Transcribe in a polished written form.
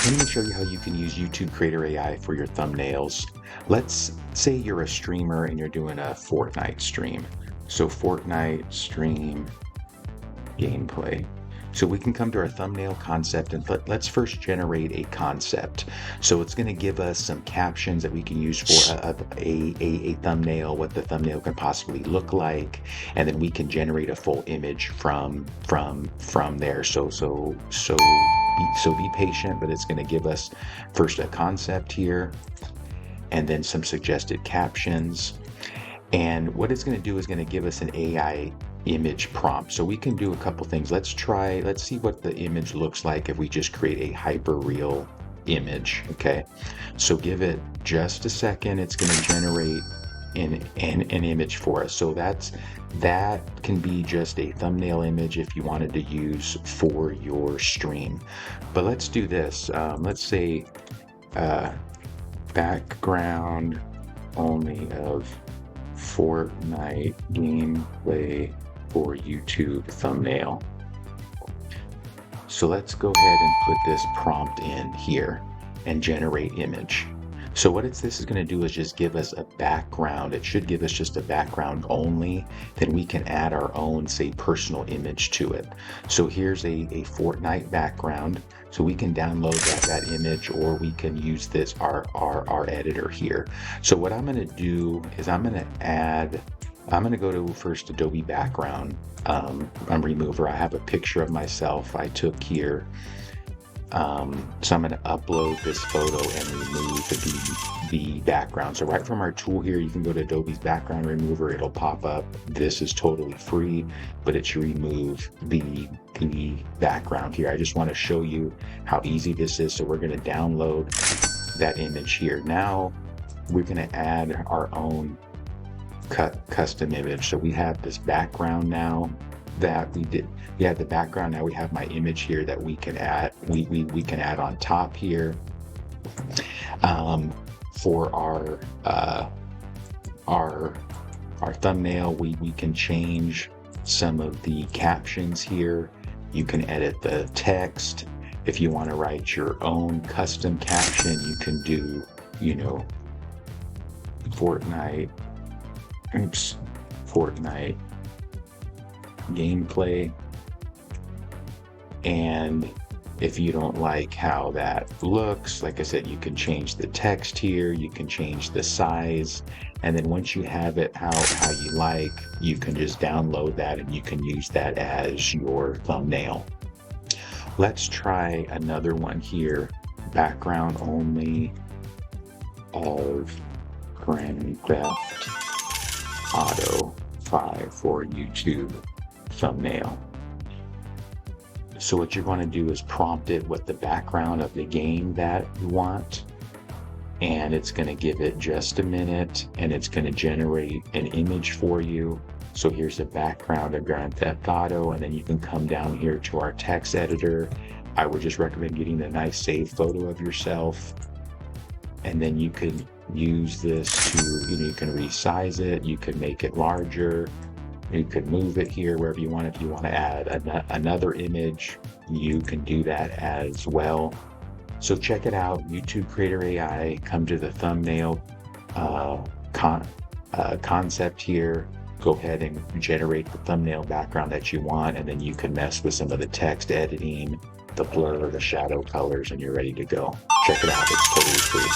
Let me show you how you can use YouTube Creator AI for your thumbnails. Let's say you're a streamer and you're doing a Fortnite stream. So Fortnite stream gameplay. So we can come to our thumbnail concept and let's first generate a concept. So it's going to give us some captions that we can use for a thumbnail, what the thumbnail can possibly look like, and then we can generate a full image from there. So be patient, but it's going to give us first a concept here, and then some suggested captions. And what it's going to do is going to give us an AI image prompt. So we can do a couple things. Let's see what the image looks like if we just create a hyper real image. Okay, so give it just a second. It's going to generate an image for us. So that can be just a thumbnail image if you wanted to use for your stream. But let's do this. Let's say background only of Fortnite gameplay for YouTube thumbnail. So let's go ahead and put this prompt in here and generate image. So what this is going to do is just give us a background. It should give us just a background only. Then we can add our own, say, personal image to it. So here's a Fortnite background. So we can download that image, or we can use this our editor here. So what I'm going to do is I'm going to go to first Adobe Background Remover. I have a picture of myself I took here. So I'm going to upload this photo and remove the background. So right from our tool here, you can go to Adobe's Background Remover. It'll pop up. This is totally free, but it should remove the background here. I just want to show you how easy this is. So we're going to download that image here. Now we're going to add our own custom image. So we have this background now that we have the background. Now we have my image here that we can add. We can add on top here. For our thumbnail, we can change some of the captions here. You can edit the text. If you want to write your own custom caption, you can do, Fortnite gameplay. And if you don't like how that looks, like I said, you can change the text here, you can change the size, and then once you have it how you like, you can just download that and you can use that as your thumbnail. Let's try another one here. Background only of Grand Theft Auto 5 for YouTube thumbnail. So what you're going to do is prompt it with the background of the game that you want, and it's going to give it just a minute, and it's going to generate an image for you. So here's the background of Grand Theft Auto, and then you can come down here to our text editor. I would just recommend getting a nice saved photo of yourself, and then you can use this to, you can resize it, you can make it larger, you can move it here wherever you want. If you want to add another image, you can do that as well. So check it out, YouTube Creator AI. Come to the thumbnail concept here. Go ahead and generate the thumbnail background that you want, and then you can mess with some of the text editing, the blur, the shadow colors, and you're ready to go. Check it out, it's totally free.